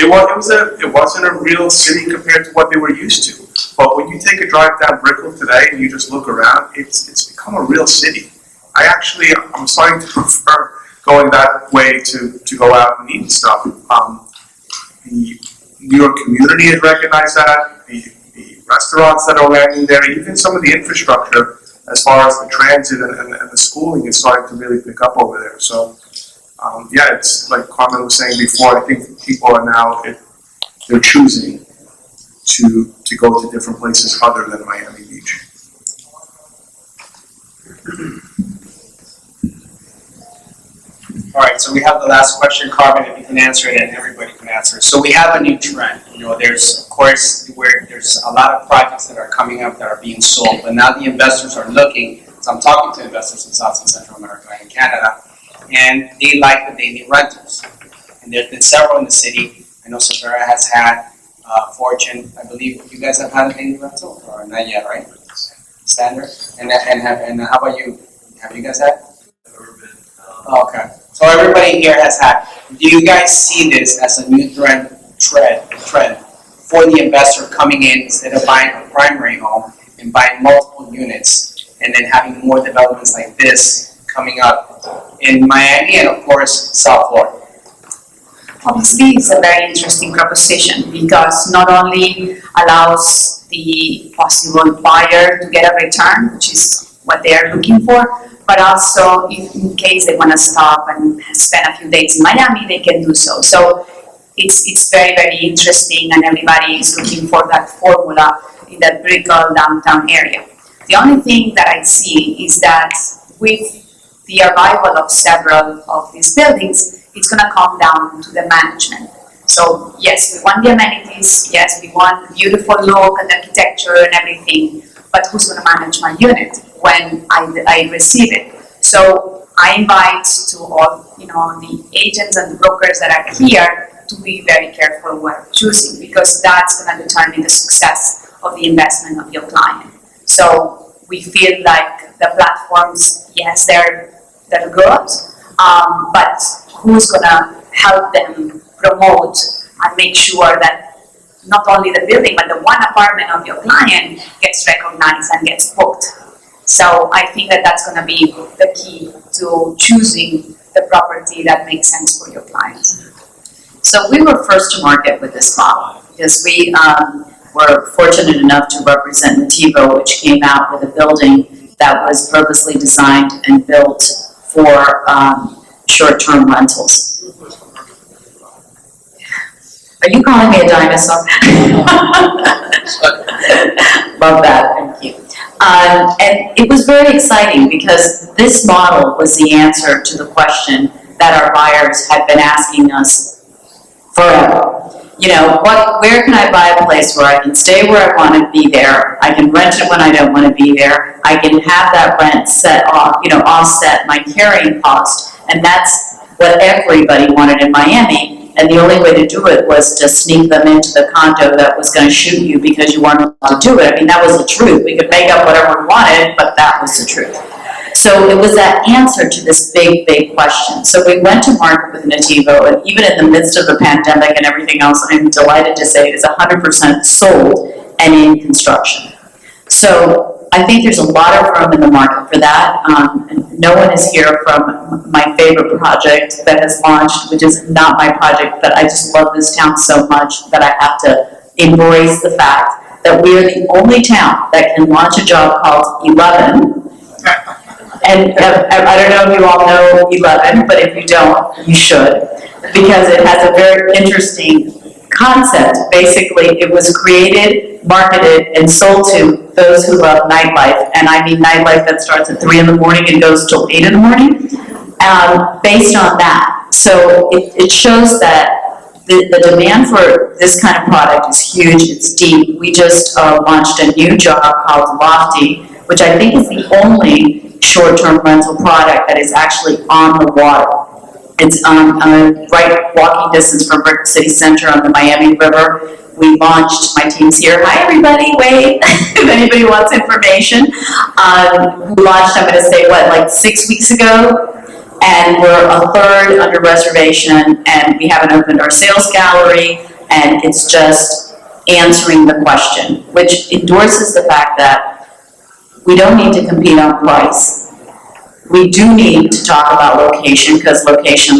It wasn't a real city compared to what they were used to. But when you take a drive down Brickell today and you just look around, it's become a real city. I'm starting to prefer going that way to go out and eat stuff. The New York community has recognized that. The restaurants that are landing there, even some of the infrastructure, as far as the transit and the schooling, is starting to really pick up over there. So, it's like Carmen was saying before. I think people are now they're choosing to go to different places other than Miami Beach. All right, so we have the last question, Carmen, if you can answer it, and everybody can answer it. So we have a new trend. There's, of course, where there's a lot of projects that are coming up that are being sold, but now the investors are looking. So I'm talking to investors in South and Central America and Canada, and they like the daily rentals. And there's been several in the city. I know Severa has had, Fortune, I believe you guys have had a daily rental, or not yet, right? Standard. And how about you? Have you guys had? Okay. So everybody here has had. Do you guys see this as a new trend for the investor coming in instead of buying a primary home and buying multiple units and then having more developments like this coming up in Miami and of course South Florida? Obviously, it's a very interesting proposition because not only allows the possible buyer to get a return, which is what they are looking for, but also if in case they want to stop and spend a few days in Miami, they can do so. So it's very, very interesting, and everybody is looking for that formula in that Brickell downtown area. The only thing that I see is that with the arrival of several of these buildings, it's going to come down to the management. So yes, we want the amenities, yes, we want the beautiful look and architecture and everything, but who's going to manage my unit when I receive it? So I invite to all, the agents and the brokers that are here to be very careful when choosing, because that's going to determine the success of the investment of your client. So we feel like the platforms, yes, they're good, but who's going to help them promote and make sure that not only the building, but the one apartment of your client gets recognized and gets booked. So I think that that's going to be the key to choosing the property that makes sense for your client. So we were first to market with this model because we were fortunate enough to represent Nativo, which came out with a building that was purposely designed and built for short-term rentals. Are you calling me a dinosaur? Love that, thank you. And it was very exciting because this model was the answer to the question that our buyers had been asking us forever. Where can I buy a place where I can stay where I want to be there? I can rent it when I don't want to be there. I can have that rent set off, offset my carrying cost. And that's what everybody wanted in Miami. And the only way to do it was to sneak them into the condo that was going to shoot you because you weren't allowed to do it. I mean, that was the truth. We could make up whatever we wanted, but that was the truth. So it was that answer to this big, big question. So we went to market with Nativo, and even in the midst of the pandemic and everything else, I'm delighted to say it is 100% sold and in construction. So I think there's a lot of room in the market for that. And no one is here from my favorite project that has launched, which is not my project, but I just love this town so much that I have to embrace the fact that we are the only town that can launch a job called 11. And I don't know if you all know 11, but if you don't, you should, because it has a very interesting concept. Basically, it was created, marketed, and sold to those who love nightlife, and I mean nightlife that starts at 3 in the morning and goes till 8 in the morning, based on that. So it shows that the demand for this kind of product is huge, it's deep. We just launched a new job called Lofty, which I think is the only short-term rental product that is actually on the water. It's on right walking distance from Brickell City Center on the Miami River. We launched, my team's here, hi everybody, wait, if anybody wants information. We launched, I'm gonna say, like 6 weeks ago, and we're a third under reservation, and we haven't opened our sales gallery, and it's just answering the question, which endorses the fact that we don't need to compete on price. We do need to talk about location, because location.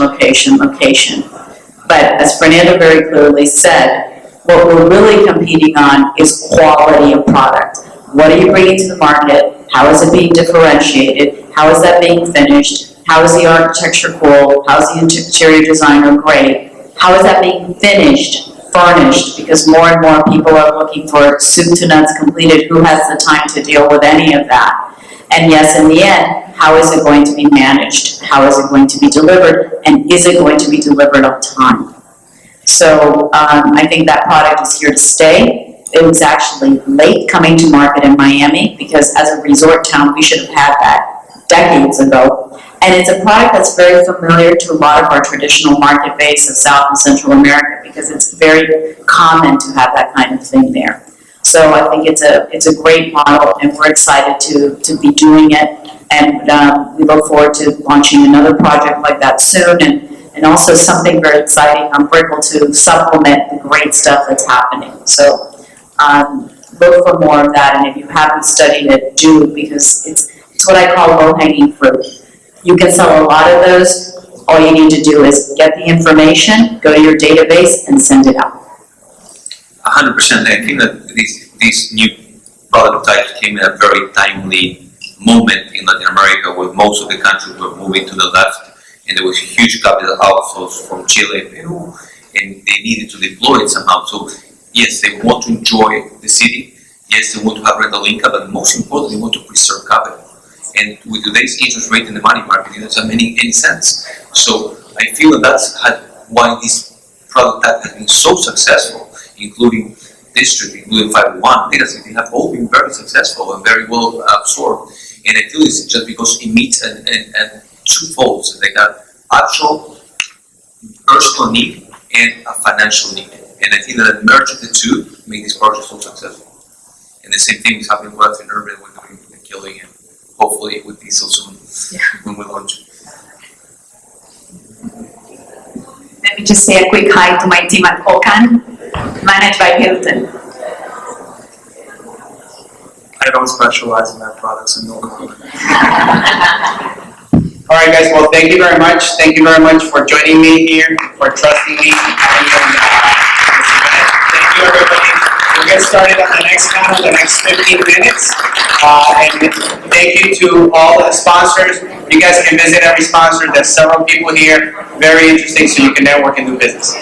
But as Fernando very clearly said, what we're really competing on is quality of product. What are you bringing to the market? How is it being differentiated? How is that being finished? How is the architecture cool? How is the interior designer great? How is that being finished, furnished? Because more and more people are looking for soup to nuts completed. Who has the time to deal with any of that? And yes, in the end, how is it going to be managed? How is it going to be delivered? And is it going to be delivered on time? So I think that product is here to stay. It was actually late coming to market in Miami because as a resort town, we should have had that decades ago. And it's a product that's very familiar to a lot of our traditional market base of South and Central America because it's very common to have that kind of thing there. So I think it's a great model, and we're excited to be doing it. And we look forward to launching another project like that soon, and also something very exciting on Brickell to supplement the great stuff that's happening. So look for more of that, and if you haven't studied it, do, because it's what I call low-hanging fruit. You can sell a lot of those. All you need to do is get the information, go to your database, and send it out. 100%. I think that this new product type came at a very timely moment in Latin America, where most of the countries were moving to the left, and there was huge capital outflows from Chile, Peru, and they needed to deploy it somehow. So yes, they want to enjoy the city. Yes, they want to have rental income, but most importantly, they want to preserve capital. And with today's interest rate in the money market, it doesn't make any sense. So I feel that that's why this product type has been so successful, including District, including 501, because they have all been very successful and very well absorbed. And I feel it's just because it meets and two folds. They got actual personal need and a financial need. And I think that the merge of the two make this project so successful. And the same thing is happening with us in Urban. We're doing the killing, and hopefully it would be so soon when we launch. Let me just say a quick hi to my team at Okan, managed by Hilton. I don't specialize in that product, so no comment. All right, guys, well, thank you very much. Thank you very much for joining me here, for trusting me. Thank you, everybody. We'll get started on the next panel in the next 15 minutes. And thank you to all the sponsors. You guys can visit every sponsor. There's several people here. Very interesting, so you can network and do business.